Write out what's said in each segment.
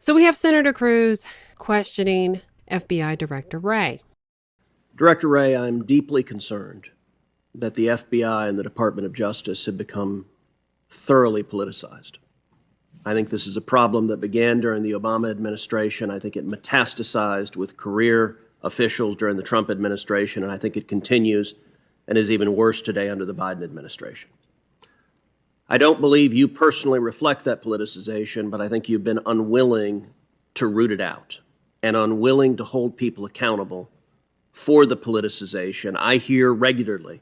So we have Senator Cruz questioning FBI Director Wray. Director Wray, I'm deeply concerned that the FBI and the Department of Justice have become thoroughly politicized. I think this is a problem that began during the Obama administration. I think it metastasized with career officials during the Trump administration, and I think it continues and is even worse today under the Biden administration. I don't believe you personally reflect that politicization, but I think you've been unwilling to root it out and unwilling to hold people accountable for the politicization. I hear regularly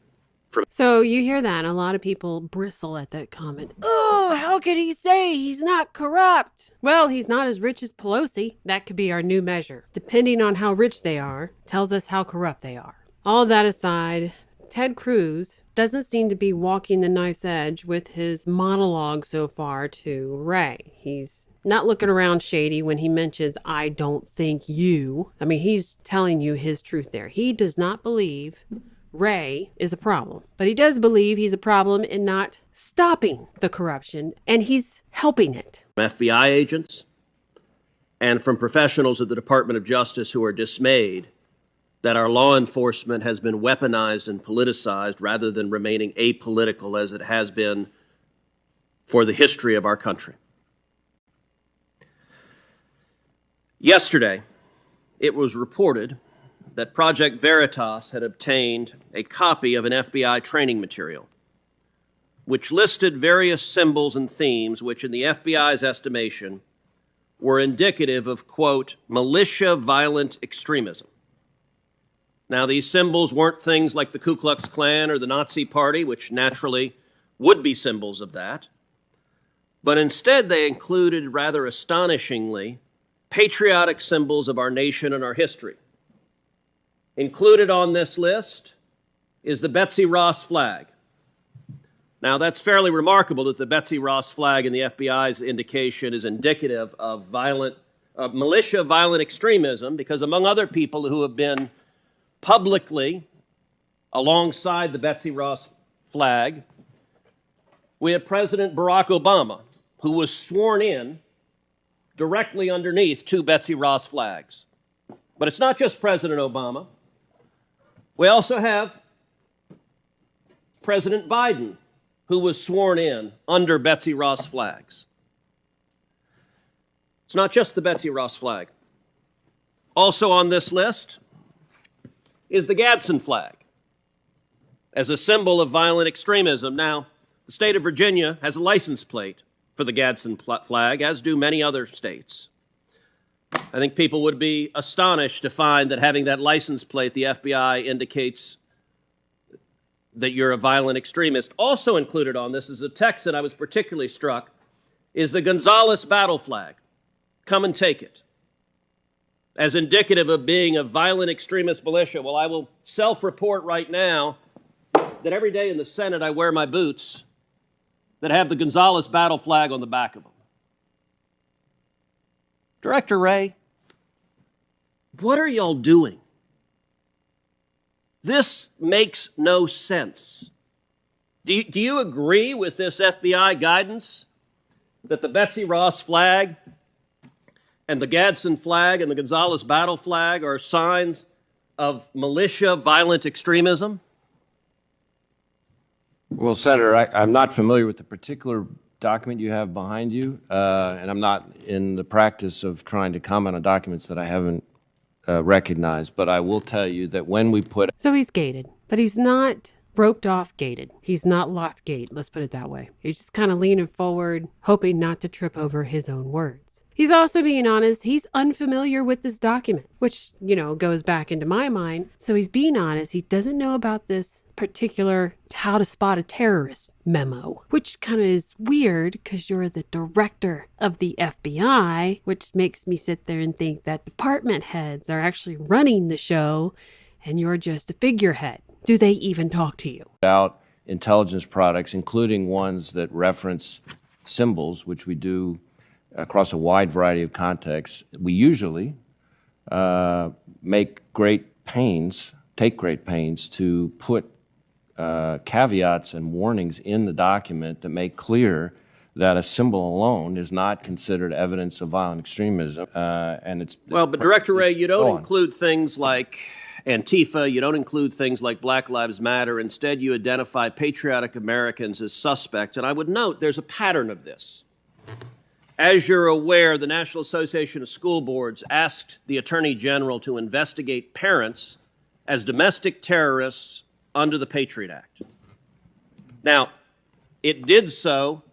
from... So you hear that, and a lot of people bristle at that comment. Oh, how could he say he's not corrupt? Well, he's not as rich as Pelosi. That could be our new measure. Depending on how rich they are, tells us how corrupt they are. All that aside, Ted Cruz doesn't seem to be walking the knife's edge with his monologue so far to Wray. He's not looking around shady when he mentions, I don't think you. I mean, he's telling you his truth there. He does not believe Wray is a problem, but he does believe he's a problem in not stopping the corruption, and he's helping it. FBI agents and from professionals at the Department of Justice who are dismayed that our law enforcement has been weaponized and politicized rather than remaining apolitical as it has been for the history of our country. Yesterday, it was reported that Project Veritas had obtained a copy of an FBI training material, which listed various symbols and themes which, in the FBI's estimation, were indicative of, quote, militia violent extremism. Now, these symbols weren't things like the Ku Klux Klan or the Nazi Party, which naturally would be symbols of that, but instead they included, rather astonishingly, patriotic symbols of our nation and our history. Included on this list is the Betsy Ross flag. Now, that's fairly remarkable that the Betsy Ross flag in the FBI's indication is indicative of militia violent extremism, because among other people who have been publicly alongside the Betsy Ross flag, we have President Barack Obama, who was sworn in directly underneath two Betsy Ross flags. But it's not just President Obama. We also have President Biden, who was sworn in under Betsy Ross flags. It's not just the Betsy Ross flag. Also on this list is the Gadsden flag as a symbol of violent extremism. Now, the state of Virginia has a license plate for the Gadsden flag, as do many other states. I think people would be astonished to find that having that license plate, the FBI indicates that you're a violent extremist. Also included on this is a text that I was particularly struck, is the Gonzales battle flag. Come and take it. As indicative of being a violent extremist militia. Well, I will self-report right now that every day in the Senate I wear my boots that have the Gonzales battle flag on the back of them. Director Wray, what are y'all doing? This makes no sense. Do you agree with this FBI guidance that the Betsy Ross flag and the Gadsden flag and the Gonzales battle flag are signs of militia violent extremism? Well, Senator, I'm not familiar with the particular document you have behind you, and I'm not in the practice of trying to comment on documents that I haven't recognized, but I will tell you that when we put... So he's gated, but he's not roped off gated. He's not locked gate, let's put it that way. He's just kind of leaning forward, hoping not to trip over his own words. He's also being honest. He's unfamiliar with this document, which, goes back into my mind. So he's being honest. He doesn't know about this particular how to spot a terrorist memo, which kind of is weird because you're the director of the FBI, which makes me sit there and think that department heads are actually running the show and you're just a figurehead. Do they even talk to you? Out intelligence products, including ones that reference symbols, which we do across a wide variety of contexts. We usually take great pains to put caveats and warnings in the document that make clear that a symbol alone is not considered evidence of violent extremism, and it's Well, but Director Wray, you Go don't on. include things like Antifa, you don't include things like Black Lives Matter. Instead, you identify patriotic Americans as suspects. And I would note there's a pattern of this. As you're aware, the National Association of School Boards asked the Attorney General to investigate parents as domestic terrorists under the Patriot Act. Now, it did so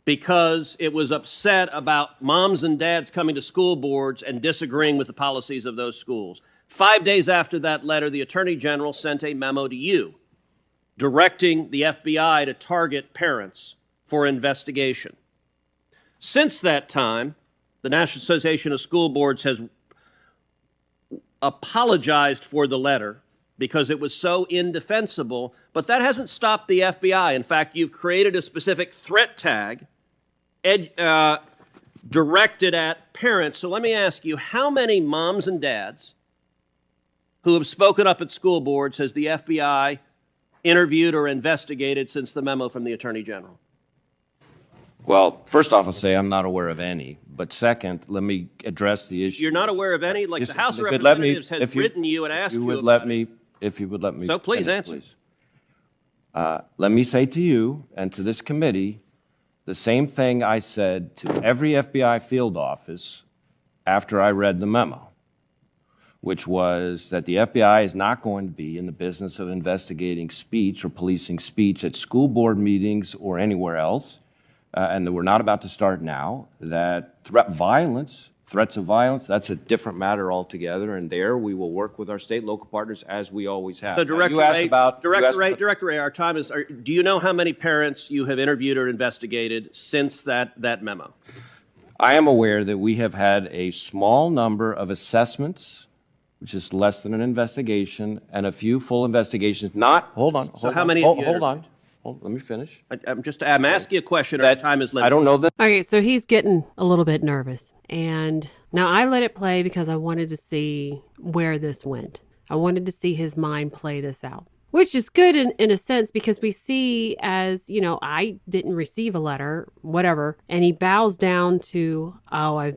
because it was upset about moms and dads coming to school boards and disagreeing with the policies of those schools. 5 days after that letter, the Attorney General sent a memo to you directing the FBI to target parents for investigation. Since that time, the National Association of School Boards has apologized for the letter because it was so indefensible, but that hasn't stopped the FBI. In fact, you've created a specific threat tag directed at parents. So let me ask you, how many moms and dads who have spoken up at school boards has the FBI interviewed or investigated since the memo from the Attorney General? Well, first off, I'll say I'm not aware of any. But second, let me address the issue. You're not aware of any? Like Yes, the House of if you'd let me- Representatives has if you- written you and asked you you would about let it. me, If you would let me. So please finish, answer. please. Let me say to you and to this committee the same thing I said to every FBI field office after I read the memo, which was that the FBI is not going to be in the business of investigating speech or policing speech at school board meetings or anywhere else, and that we're not about to start now, that threats of violence, that's a different matter altogether, and there we will work with our state local partners as we always have. So, Now, Director you asked Wray, about- you asked about- Director Wray, our time is. Do you know how many parents you have interviewed or investigated since that memo? I am aware that we have had a small number of assessments, which is less than an investigation, and a few full investigations. Hold on. how many have you Hold on. Let me finish. I'm asking a question. Our time is limited. I don't know that. Okay, so he's getting a little bit nervous. And now I let it play because I wanted to see where this went. I wanted to see his mind play this out, which is good in a sense because we see as, I didn't receive a letter, whatever. And he bows down to, I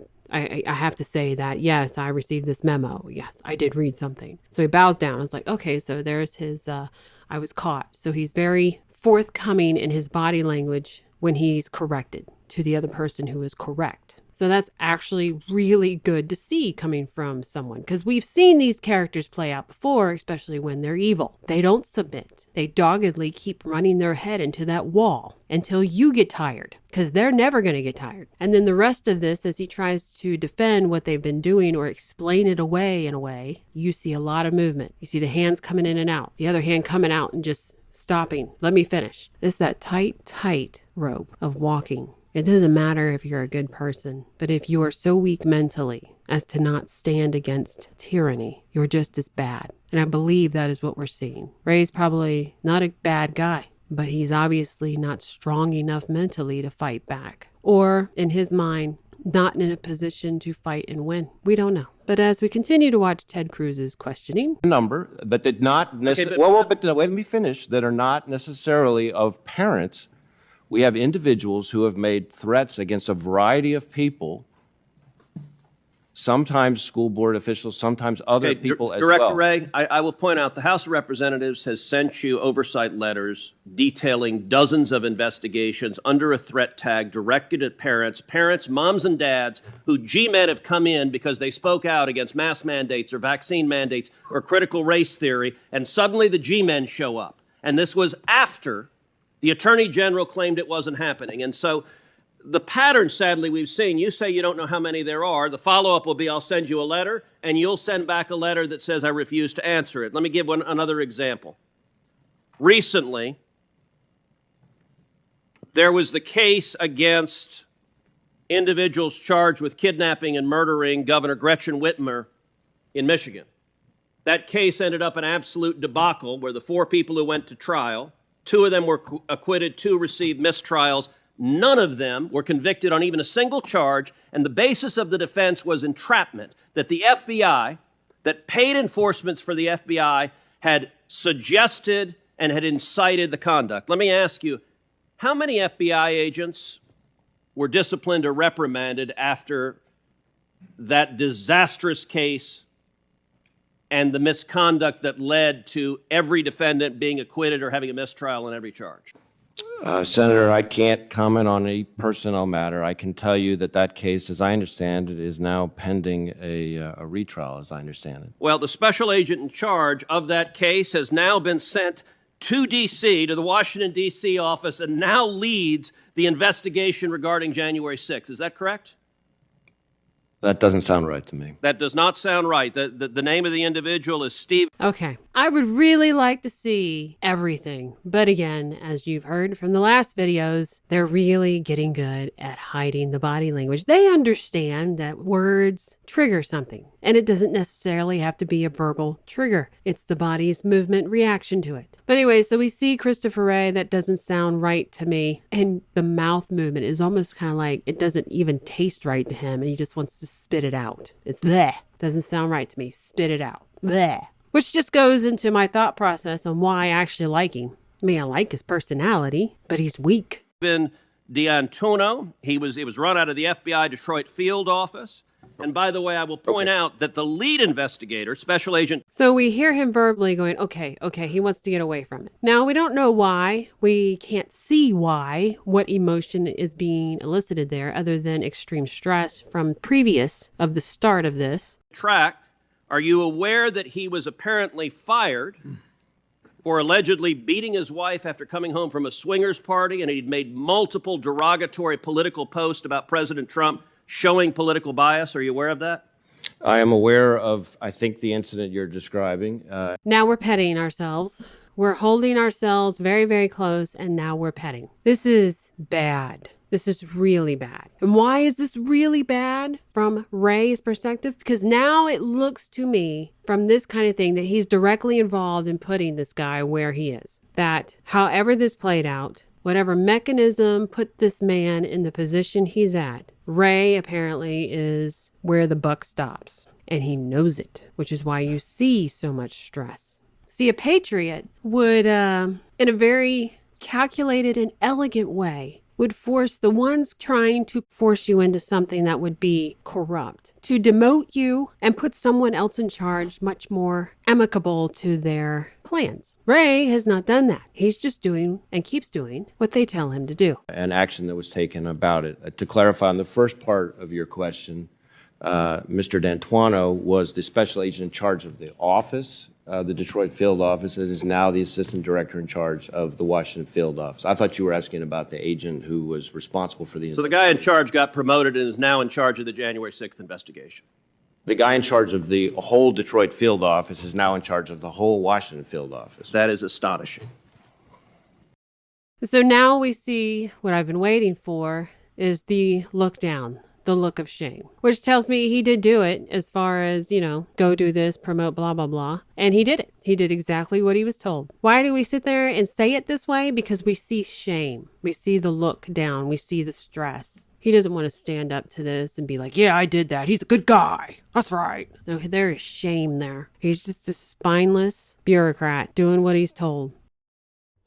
have to say that, yes, I received this memo. Yes, I did read something. So he bows down. It's like, okay, so there's his, I was caught. So he's very forthcoming in his body language when he's corrected to the other person who is correct. So that's actually really good to see coming from someone because we've seen these characters play out before, especially when they're evil. They don't submit. They doggedly keep running their head into that wall until you get tired because they're never going to get tired. And then the rest of this, as he tries to defend what they've been doing or explain it away in a way, you see a lot of movement. You see the hands coming in and out, the other hand coming out and just stopping. Let me finish. It's that tight rope of walking. It doesn't matter if you're a good person, but if you are so weak mentally as to not stand against tyranny, you're just as bad. And I believe that is what we're seeing. Ray's probably not a bad guy, but he's obviously not strong enough mentally to fight back. Or, in his mind, not in a position to fight and win. We don't know. But as we continue to watch Ted Cruz's questioning, Number, but that not necessarily, but let me finish, that are not necessarily of parents. We have individuals who have made threats against a variety of people, sometimes school board officials, sometimes other people as well. Director Wray, I will point out the House of Representatives has sent you oversight letters detailing dozens of investigations under a threat tag directed at parents, moms and dads who G-men have come in because they spoke out against mask mandates or vaccine mandates or critical race theory, and suddenly the G-men show up. And this was after the Attorney General claimed it wasn't happening. And so the pattern, sadly, we've seen, you say you don't know how many there are. The follow-up will be I'll send you a letter, and you'll send back a letter that says I refuse to answer it. Let me give another example. Recently, there was the case against individuals charged with kidnapping and murdering Governor Gretchen Whitmer in Michigan. That case ended up an absolute debacle where the 4 people who went to trial, 2 of them were acquitted, 2 received mistrials. None of them were convicted on even a single charge, and the basis of the defense was entrapment, that the FBI, that paid enforcements for the FBI, had suggested and had incited the conduct. Let me ask you, how many FBI agents were disciplined or reprimanded after that disastrous case and the misconduct that led to every defendant being acquitted or having a mistrial on every charge? Senator, I can't comment on a personnel matter. I can tell you that that case, as I understand it, is now pending a retrial, as I understand it. Well, the special agent in charge of that case has now been sent to D.C., to the Washington, D.C. office, and now leads the investigation regarding January 6th. Is that correct? That doesn't sound right to me. That does not sound right. The name of the individual is Steve. Okay, I would really like to see everything. But again, as you've heard from the last videos, they're really getting good at hiding the body language. They understand that words trigger something, and it doesn't necessarily have to be a verbal trigger. It's the body's movement reaction to it. But anyway, so we see Christopher Wray. That doesn't sound right to me. And the mouth movement is almost kind of like it doesn't even taste right to him, and he just wants to spit it out. It's bleh. Doesn't sound right to me. Spit it out. Bleh. Which just goes into my thought process on why I actually like him. I mean, I like his personality, but he's weak. Ben D'Antuono. He was run out of the FBI Detroit field office. And by the way, I will point out that the lead investigator, Special Agent... So we hear him verbally going, okay, he wants to get away from it. Now, we don't know why. We can't see why, what emotion is being elicited there other than extreme stress from previous of the start of this. Track, are you aware that he was apparently fired for allegedly beating his wife after coming home from a swingers party, and he'd made multiple derogatory political posts about President Trump showing political bias? Are you aware of that? I am aware of, I think, the incident you're describing. Now we're petting ourselves. We're holding ourselves very, very close, and now we're petting. This is bad. This is really bad. And why is this really bad from Wray's perspective? Because now it looks to me from this kind of thing that he's directly involved in putting this guy where he is. That however this played out, whatever mechanism put this man in the position he's at, Wray apparently is where the buck stops. And he knows it, which is why you see so much stress. See, a patriot would, in a very calculated and elegant way, would force the ones trying to force you into something that would be corrupt to demote you and put someone else in charge much more amicable to their plans. Wray has not done that. He's just doing and keeps doing what they tell him to do. An action that was taken about it. To clarify on the first part of your question, Mr. D'Antuono was the special agent in charge of the office, the Detroit field office, and is now the assistant director in charge of the Washington field office. I thought you were asking about the agent who was responsible for the... So the guy in charge got promoted and is now in charge of the January 6th investigation. The guy in charge of the whole Detroit field office is now in charge of the whole Washington field office. That is astonishing. So now we see what I've been waiting for is the look down, the look of shame, which tells me he did do it as far as, go do this, promote, blah, blah, blah. And he did it. He did exactly what he was told. Why do we sit there and say it this way? Because we see shame. We see the look down. We see the stress. He doesn't want to stand up to this and be like, yeah, I did that. He's a good guy. That's right. No, there is shame there. He's just a spineless bureaucrat doing what he's told.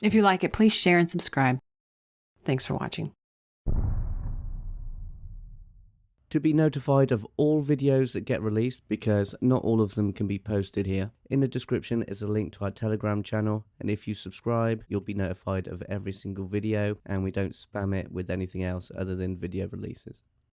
If you like it, please share and subscribe. Thanks for watching. To be notified of all videos that get released, because not all of them can be posted here, in the description is a link to our Telegram channel, and if you subscribe, you'll be notified of every single video, and we don't spam it with anything else other than video releases.